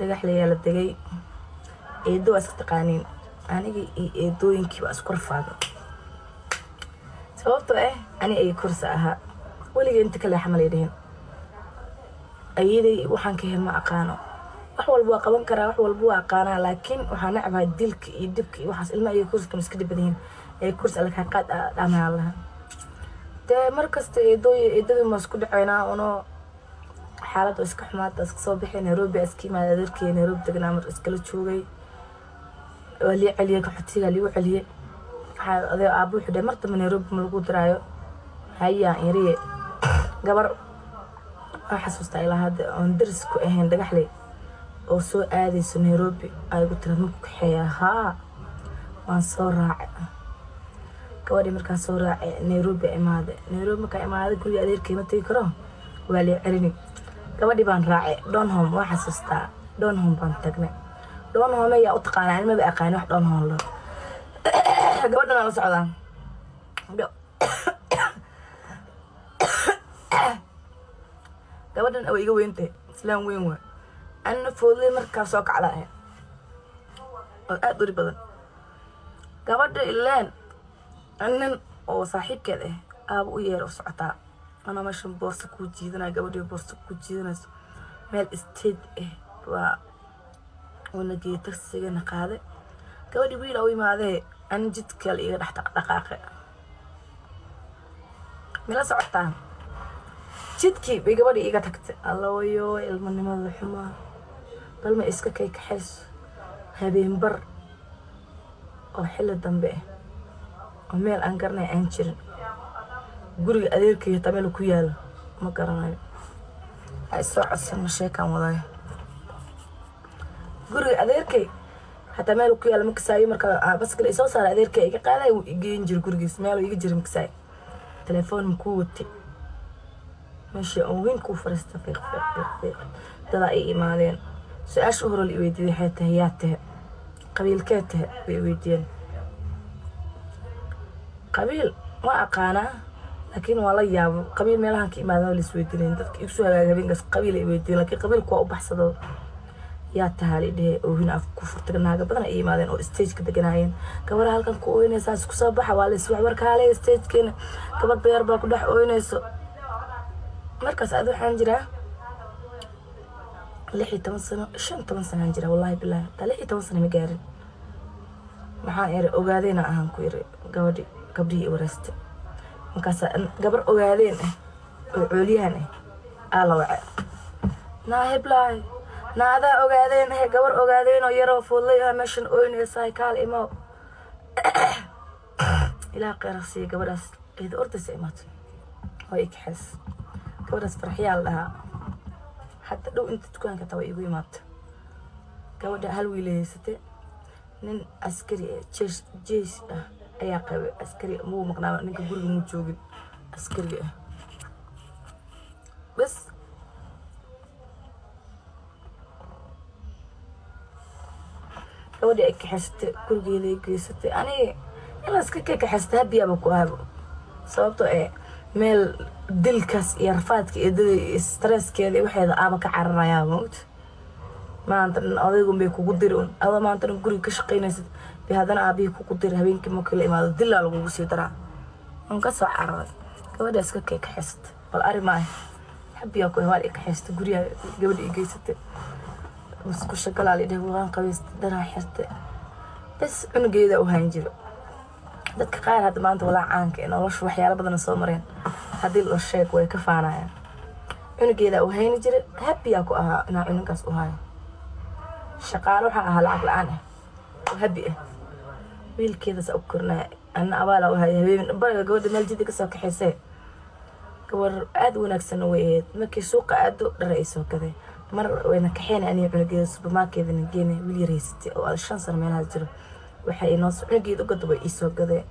دقح لي يلا دقي إيدو أستقانين أنا إيدوينكي وأسكر فاضل sababtoo ani ay kursi ahaa waliga inta kale xamalayeen ayday waxaan ka hema aqaano wax walba waa qaban karaa wax walba waa aqaana laakiin waxaan nacbaa dilka iyo dibka iyo waxaas ilma ay kursi iska dibadeen ay kursi ala ka qaad dhamaalaha de markasta eedooy ma isku dhaceynaa ono xaalad iska xumaad iska soo bixin Nairobi askiimaad adeerkii Nairobi deganaa mar iskala joogay wali caliye ka xutiga liu caliye هذا أبو حدا مرت من يروب من القدر رايو هيا يري قبر أحس إلى هذا ندرس كأهين دقحلي أو سو آدي سو نيروبي أي قلت له مك حياها وانصور راعي كواري مركز صور راعي نيروبي إمادة نيروبي مكا إمادة كل يدير كلمة يكره وقالي عرني كواري بان راعي دونهم وأحس دونهم بان تقني دونهم هي أتقان يعني ما بقى قاني واحد دونهم الله gabadhan aan la socdaan gabadhan oo iga weynta islaan weyn waa anna foodlay markaa soo kaclaa oo aad u badan gabadha ilaan annan oo saaxiibkeed aab u yeero socotaa ana meeshan boorsa ku jiidanaa gabadha boorsa ku jiidanayso meel isteed waa wana geetarsiga qaaday gabadhi wiil oo imaadee أنا جد كل إيه رح دقائق ملا سعطان جد كي بيجبري إيه تكت الله ويو المني ما الحما بل ما إسكا كيك حس هبين بر أو حل الدنبه وميل أنكرنا أنشر قولي أدير كي تعملوا كيال ما كرنا الساعة السنة شيكا وضاي قولي أدير كي حتى مالو كيا المكساي مركا بس كل إسوس على أدير كي قاعد يجي ينجر كورجيس مالو يجي يجر مكساي تلفون مكوتي ماشي وين كوفرست فيق تلاقي مالين سؤال شهور اللي يودي حياته هياته قبيل كاته بيودين قبيل ما أقانا لكن والله يا قبيل مالها كي ماذا اللي سويتين تفك يسوي على قبيل قص قبيل يودين لكن قبيل كوا بحصدوا يا تهالي ده وهنا في كفر تجناها قبلنا إيه مادين أو ستيج كده جناين كبر هالكن كوين أساس كسب حوالي أسبوع بركة عليه ستيج كنا كبر بيربا كده حوين أسو مركز هذا حنجرة لحية 8 سنة شن 8 سنة حنجرة والله بالله تلحية 8 سنة مجارين محاير أوجادين أهم كوير قبري ورست مكاس قبر أوجادين عليانه الله وعى ناهب لاي نادا أوجادين هي قبر أوجادين ويرو فولي مشن أوين سايكال إمو إلى قرصي قبر إذا أرد سئمات هيك حس قبر فرحية لها حتى لو أنت تكون كتوي مات قبر هالويلي ستة نن عسكري جيش أي قوي عسكري مو مقنع إنك تقول مو تشوفين عسكري بس ودي أكحست كل جيلي جيست أنا إلا سكك حست هبي أبوك وهابو صوبته إيه ميل دلكس يرفاتك إدري ستريس كذي واحد أبوك عرّا يا موت ما أنت أضيقهم بيكو قدرون هذا ما أنت نقول كشقينا بهذا أبيكو قدر هبين كم كل ما دل على وسي ترى انقص عرّا كودي سكك حست والأري معي حبي أكو هوالي كحست قريا قبل جيست بس كل شكل على ده وغان قبيس درا حرت بس إنه جيدة وهنجر dadka qaar hadda maanta walaa caanka in noloshu waxyaalo badan soo mareen hadii loo sheeg way ka faanayaan cunugeeda uu hayni jiray happy ku ahaa inaa cunuggaas u hayo shaqaale waxa ahaa lacag la'aan happy wiilkeeda sa u kornaa ana abaala u hayo habeen bariga gabadha meel jidda ka soo kaxaysay gabar aad wanaagsan weeyed markii suuqa aad u dhareeyso kaday mar wayna kaxeen ani cunugeeda supermarket-na geeyay wiil yareystay oo 5 sano meelaha jiro waxay inoo suuqeed u gadbay isoo gaday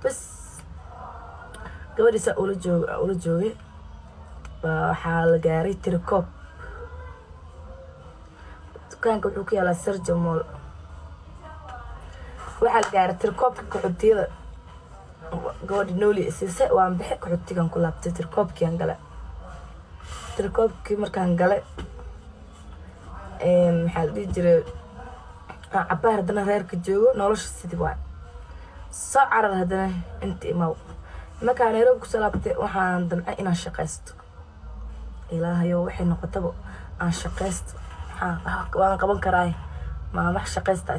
bas gabadhiisa ula joogay waxa la gaaray tirkoob dukaanka wuxuu ku yaalaa Sergio Mall waxa la gaaray tirkoobka qaxootiyada gabadhi nooli isii waan bixi qaxootigan ku laabtay tirkoobkii aan galay tirkoobkii markaan galay محل دي جري عبار هدنا غير كجوجو نولش سيدي واي سعر هدنا انت مو ما كان يروب كسلابتي waxaan damcay inaan shaqeysto ilaahayo wixii noqotaba aan shaqeysto waan qaban karaa ma wax shaqeysta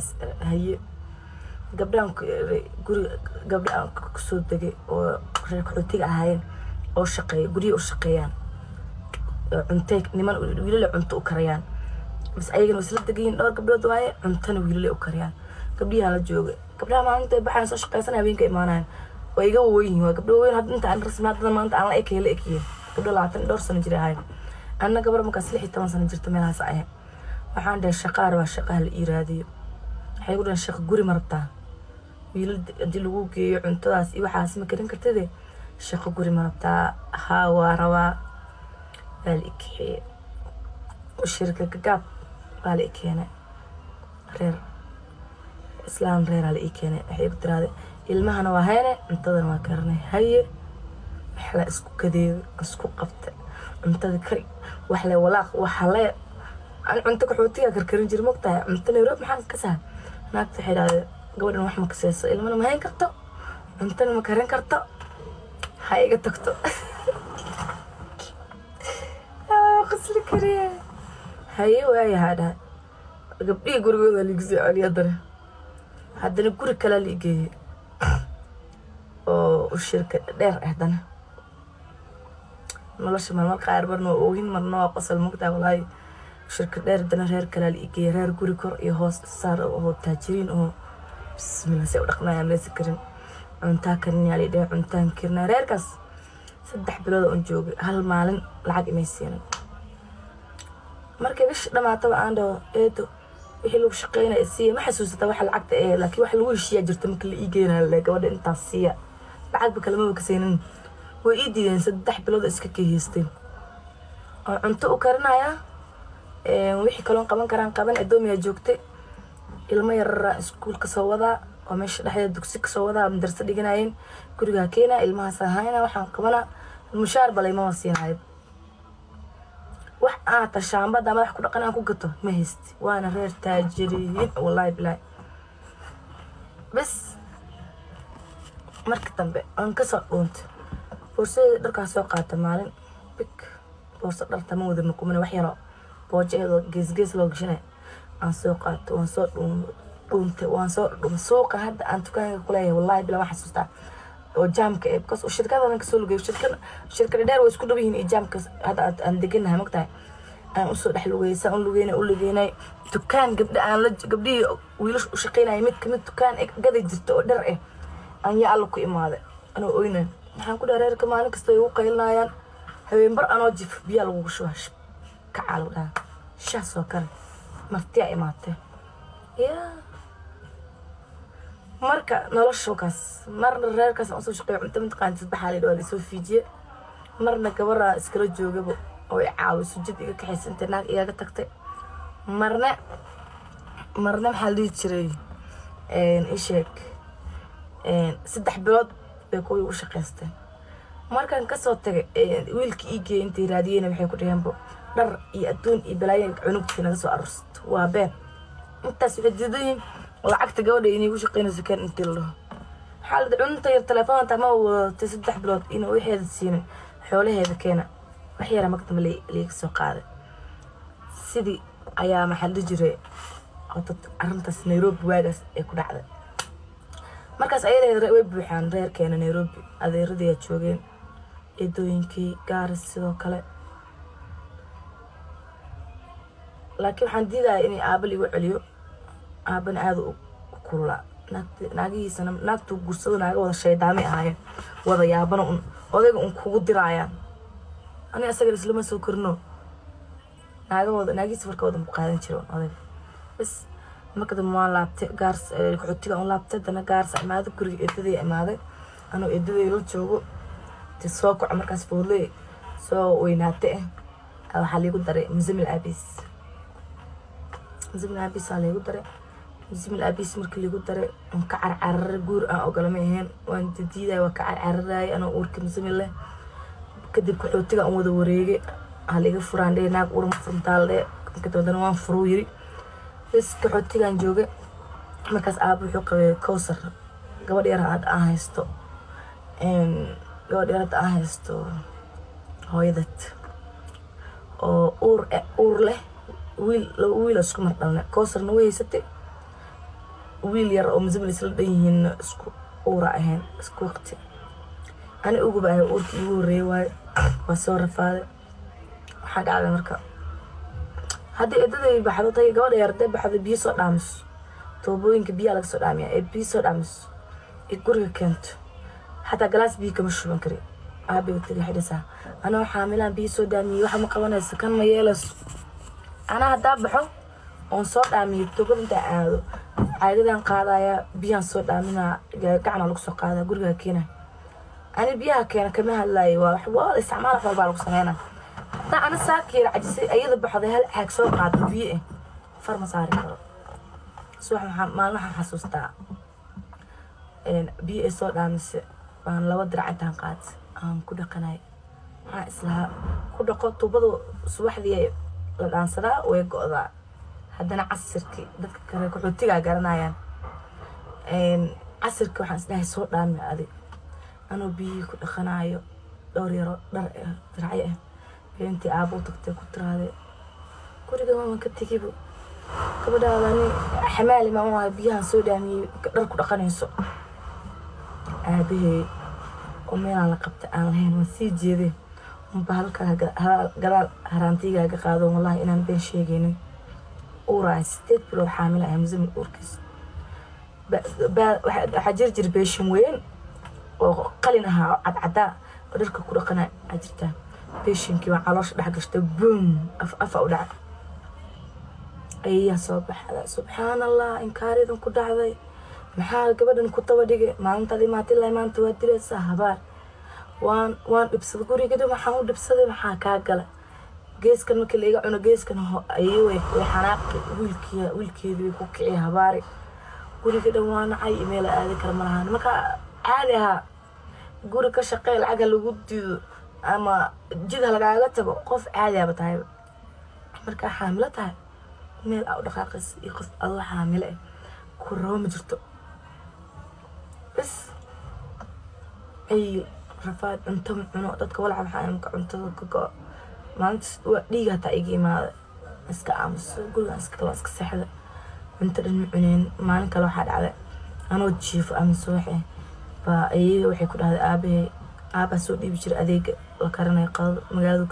haye gabdhaan guri gabdhaan ku soo degay oo reer xootiga ahaayeen oo shaqeey guriga u shaqeeyaan cunto niman wiilal cunto u kariyaan bas ayagana isla degayn dhowr gabdhood waaye cuntana wiilal u kariyaan gabdhiyaha la jooga gabdhaha maanta baxaan soo shaqeysan habeenka imaanayaan way iga weyn waa gabdho weyn hadda inta aan rasmaadada maanta aan la ekeeyay la ekeeyay gabdho 22 sano jir ahayn anna gabar markaas 16 sano jirta meelahaas ahayn waxaan dhahay shaqaar waa shaqo la iraadiyo waxay u dhahan shaqo guri martaa wiilal hadii lagu geeyo cuntadaas iyo waxaas ma karin kartide shaqo guri martaa haa waa rabaa الإكحي والشركة كجاب على إكينا غير إسلام غير على إكينا حيب ترى المهنة وهنا انتظر ما كرني هي محلا اسكو كذي اسكو قفت انتظر كري وحلا ولا وحلا أنت كحوتية كركرين جري مقطع أنت نروح محل كسر هناك تحيل هذا قبل إنه محمد كسر المهنة ما هي كرتو أنت لما كرين كرتو هاي قتكتو قصلي كريه هاي وهاي هذا قبلي يقولوا هذا اللي يجزي عليه درة هذا نقول كلا اللي يجي والشركة دير إحدانا ملاش ما قاعد برنو وين مرنا قصل مقطع والله الشركة دير دنا غير كلا اللي يجي غير قولي كور يهوس صار هو تاجرين هو بسم الله سوى رقنا يا مليس كرين عنتا كرني على ده عنتا كرنا غير كاس صدح بلاد أنجوبي هالمالن لعق ميسين markay bish dhamaataba aan dhaho eedo wixii lagu shaqeynaa isiya ma xasuusata waxa lacagta ee laakiin wax lagu heshiiyaa jirta marka la ii geenaa la gabadha intaas siiya lacag ba kalama kaseenin way ii diideen 3 bilood iska kaheysteen oo cunto u karinaya wixii kaloon qaban karaan qaban adoomiya joogtay ilmo yar iskuul ka soo wada oo meesha dhexdeeda dugsi ka soo wada madrasad dhiganayeen guriga keena ilmaha saahayna waxaan qabana mushaar balay ma wasiinayo wax tashaambada madax ku dhaqan aan ku gato ma haysti waana reer taajiriin wallahi billahi bas marka dambe aan ka soo dhuuntay fursad dharka soo qaata maalin big fursad dharta ma wada nukumana wax yaro boojeedo gees loo gashanay aan soo qaato waan soo dhuuntay waan soo suuqa hadda aan tukaanka ku leeyahay wallahi billahi wax xasuustaa oo jaamka ee because shirkadadan ka soo lugay shirkada dheer way isku dhaw yihiin jaamka hada aan deganahay magtahay aan u soo dhaxlugaysa aan lugeynay dukaan gabdha aan la gabdhii wiilash u shaqeynay mid kamid dukaan gaday jirto oo dhar ah aan yaa alla ku imaaday ana ooyna waxaan ku dhareerka maalin kasta ay u qaylinayaan habeen bar anoo jif biya lagu shubash ka caalada shaas oo kale martiya imaatay marka noloshokaas marna reerkaas aan soo shaqeeyo inta mid qaantis baxaalay oo soo fiijiye marna gabara iskala joogaba oo caawiso jid iga kaxaysantay naag iyaga tagtay marna maxaa lii jiray isheeg 3 bilood bay ku u shaqeysteen markaan ka soo tagay wiilkii ii geeyay intii raadiyeen waxay ku dhigeenbo dhar iyo adduun iyo balaayin cunugtii naga soo arurst waa been intaas waxay diideen lacagta gabadha inay ku shaqeynayso kan intii la dhaho xaalad cunta yar telefoonta ma wada 3 bilood inuu waxeeda siinay xoolaheeda keena wax yar magtam leeyahay soo qaaday sidii ayaa maxal jiray arintaas Nairobi waagaas ee ku dhacday markaas ayadeeda way buuxaan reerkeena Nairobi adeeradii joogeen eedooyinkii gaaris sidoo kale laakiin waxaan diiday in aabal igu celiyo aaban aad u kulula naagiisana naagtu gursado naaga wada shaydaami ahaayeen wada yaabana odayga kugu diraayaan ani asaga islama soo korno naagiis warka wada qaadan jiro odayga bas marka ma laabtay gaars xutiga on laabtay dana gaars amaado guriga eedadii amaaday anoo eedadii la joogo soo kaco markaas fuulay soo weynaatay waxa liigu daray muzamil abis liigu daray muzamil abis markii liigu daray aan ka carcar guur aan ogolamay ahayn waan diiday waa ka carcaray anoo uurka muzamil leh kadib xutiga aan wada wareegay hal iga furaandey naag urum frontaal كتودنا وان فرويري بس كحوتيغان جوجه markaas aab wuxuu qabay Kowsar gabadh yar aan haysto gabadh yar aan haysto hooyadad oo uur leh wiil isku marqalna Kowsarna way haysatay wiil yar oo mas'uul isla dhayihiin isku uur ahayn isku waqti ani ugu baahay uurkii ugu reeway waa soo rafaaday waxa dhacday marka haddii eedaday baxdo tay gabadh yar baxdo biyo soo dhaamis toobooyinka biyo laga soo dhaamiya ee biyo soo dhaamis guriga keento حتى جلاس بيه كم شو بنكري أبي بتري حدثها أنا حاملة بيه سوداني واحد مقابلنا السكان ما يلص أنا هدابحه ونصوت أمي تقول أنت عادة قاعدة بيه صوت أمينا كعنا لقصة قاعدة قرقة كينا أنا بيها كينا كمان هلاي وحوار استعمال في بعض القصة حتى أنا ساكر عجزي أيضا بحضي هالحاج صوت قاعدة بيه فرما صاري سوح ما لها حسوستا بيه صوت أمس baan laba diracantan qaad aan ku dhaqanay waxa islaha ku dhaqo tubadu subaxdii la dhaansadaa way go'daa haddana casirkii dadka kale ku xutiga garanayaan casirkii waxaan isdhahay soo dhaamay adi anoo biyo ku dhaqanayo dhowr yaro dhar diracay beentii aabo tagtay ku tiraade guriga waan ka tigibo gabadhaadani xamaali ma waa biyaha soo dhaamiyay dhar ku dhaqanayso أبيه ومن على قبت أهلين وسيجيدي وبهالك قال هرانتيجا قادوا والله إن بين شيء وراس تدبر حامل أيام زمن أوركس حجرجر بيشم وين وقلناها عداء ودرك كل قناة أجرته بيشم كي وعلاش بحقشته بوم أف أودع أيه سبحان الله إنكاري ذن كده هذا maxaa gabadhan ku taba dhigay maantadii maatilay maanta waa diraysaa habaar waan dhibsad gurigeeda waxaan u dhibsaday maxaa ka gala geeskan markii la iga cuno geeskan ayuu way xanaaq wiilkeedii ku kicay habaari gurigeeda waa nacay email aadi kar malahan marka caadi aha guri ka shaqeey lacag lagu diido ama jid lagaaga tago qof caadi ah tahay marka xaamilo tahay meel aad dhaqaaqis iyo qof Allah xaamilo ku room jirto بس أي رفاد أنتم عنو تدك ولا عم حايم كأنتم كقا ما أنت ديجا تأجي ما اسك أمس قول اسك كلاس كسحلة أنت المعنين ما أنك لو حد على أنا وتشوف أمس وحي فأيه وحي كل هذا أبي سودي بيجر أديك وكرنا يقال مجال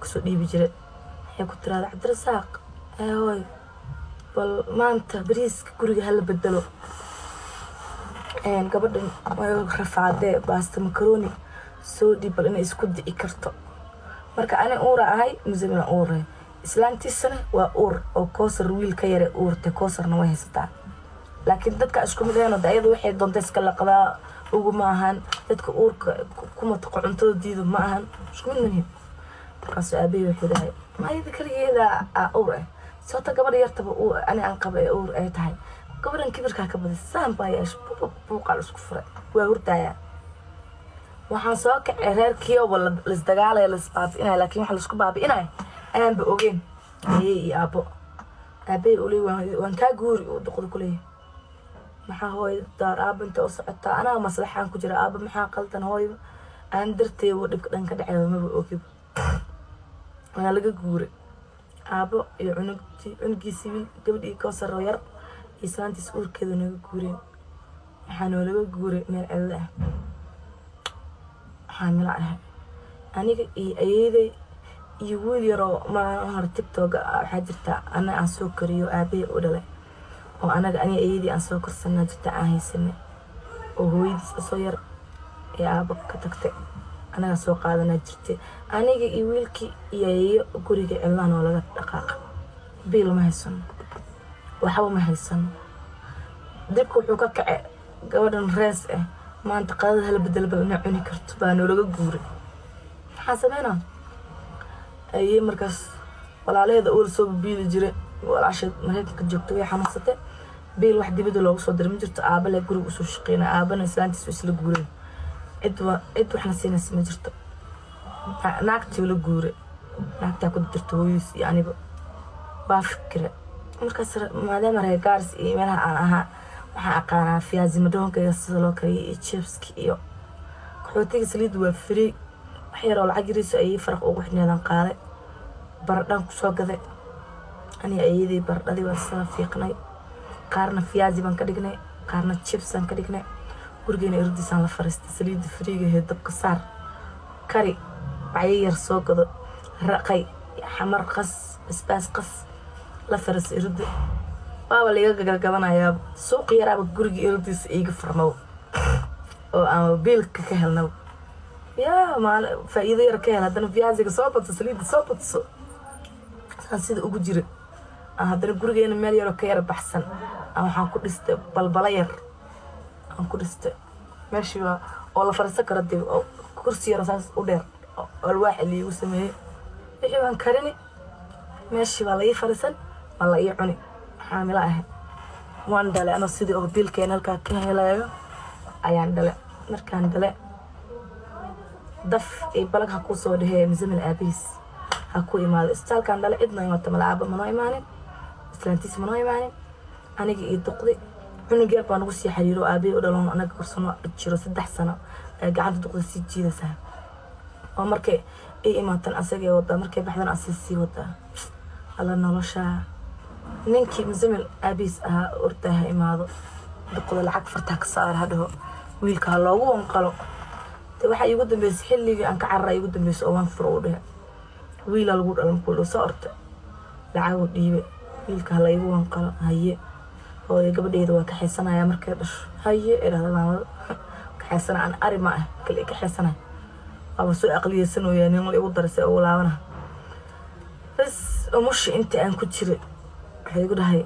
كسودي بيجر هي كنت راضي عبد الرزاق هاي بل ما أنت بريس كوري هلا بدلو gabadhan way rafaadee baasta makaroni soo dibal in isku dii karto marka ani uura ahay muslimna uura islaantiisana waa uur oo Kowsar wiil ka yare uurte Kowsarna way haysataa laakiin dadka isku mid ah ayadu waxay doonta iska laqdaa ugu maahan dadka uurka kuma taqoonto diido maahan isku mid manihin kaas aabay wuxuu dhahay ma ayada kaligeeda uur soo ta gabadh yartaba ani aan qabay uur ay tahay gabadhan kibirka ka badan saambayash buuqa isku furay waa hurdaya waxaan soo kacay reerkii oo la isdagaalay la isbaab inay laakiin waxa la isku baabiinay aan ba ogeyn ay abay uli waan ka guuri oo duqad kulay maxaa hooy daar aabanta oo socota ana maslaxan ku jira aaba maxaa qaldan hooy aan dirtay oo dhibka dhanka dhacay ma ogeyn ana laga guuri aabo iyo cunugii gabadhii Kowsar yar إسانتي سؤال كذا نقولين حنولوا جوري من الله حامل عليها أنا أيدي يقول يرى ما هرتك توقع حاجتها أنا أسوكر يو أبي ولا وأنا أيدي أسوكر سنة جتاعي سنة وهو يصير يا أبوك كتكت أنا أسوق هذا نجرتي أنا يقول كي يا جوري الله ولا دقائق بيل ما هيسون وحاول ما هيسن دبك وحوكا كعي قوادن ريس ما انت قادة هلا بدل بلنا عوني كرتبان ولا قوري حاسبينا اي مركز ولا عليه ذا اول صوب بيل جري ولا عشان مريت كجوكتو يا حمصته بيل واحد يبدو لو صدر مجرت ابا لا قوري وسو شقينا ابا اسلانتي سويس لا قوري ادو احنا سينا سمجرت ناقتي ولا قوري naagtaa ku dirto hooyis iyo aniba waa fikira markaas maadaama reer gaaris iyo meelaha aan ahaa waxaan aqaanaa fiyaasi madoonkayga sida loo kariyo iyo chipski iyo qaxootiga saliid waa free wax yar oo lacag yariiso ayay faraq ugu xidhneedaan qaaday baradhaan kusoo gaday ani ayadii baradhadii waa soo fiiqnay qaarna fiyaasi baan ka dhignay qaarna chips aan ka dhignay gurigeena irdiisaan la fariistay saliidda friiga ee dabka saar kari bacyo yar soo gado raqay xamar qas basbaas qas la fariistay irdi waaba laga gagabanayaa suuq yaraaba guriga irdiisa iiga furnow oo aan biilka ka helno yaa maal faa'iido yar ka hel haddana fiyaasiga soo badso saliidda soo badso saan sida ugu jira haddana gurigeena meel yaroo ka yara baxsan waxaan ku dhistay balbala yar aan ku dhistay meeshii waa oo la fariisan karo dib oo kursi yar saas u dheer oo alwaax liigu sameeyay wixii baan karini meeshii baa la ii fariisan waa la ii cuni xaamilo ah waan dhalay anoo sidii oo biilkeena halkaa ka helayo ayaan dhalay markaan dhalay daf ay balag ha ku soo dhahee misamil aabiis ha ku imaado istaalkaan dhalay cidna imaata malaaba manoo imaanin islaantiis manoo imaanin aniga iyo duqdi cunug yar baan ugu sii xiriiro aabay u dhaloon anaga kursano jiro 3 sano gacanta duqdi sii jiidaysaa oo markay ay imaatan asagay wada markay baxdan asii wada alla nolosha ninkii misamil aabiis ah ortaha imaado duqdi lacag farta ka saar hadho wiilka loogu wanqalo waxa igu dambeysay xilliga aan ka carray igu dambeysay oo waan furo u dhahay wiila lagu dhalan ku soo ortay lacag u dhiibay wiilka la igu wanqalo haye oo gabadheeda waa ka xeesanaya markay dhasho haye eraadana ka xeesanaan arima ah kale ka xeesanay aba soo aqliyeysan oo yaani la igu darsay oo laabana bas umush inta aan ku jiray waxay igu dhahay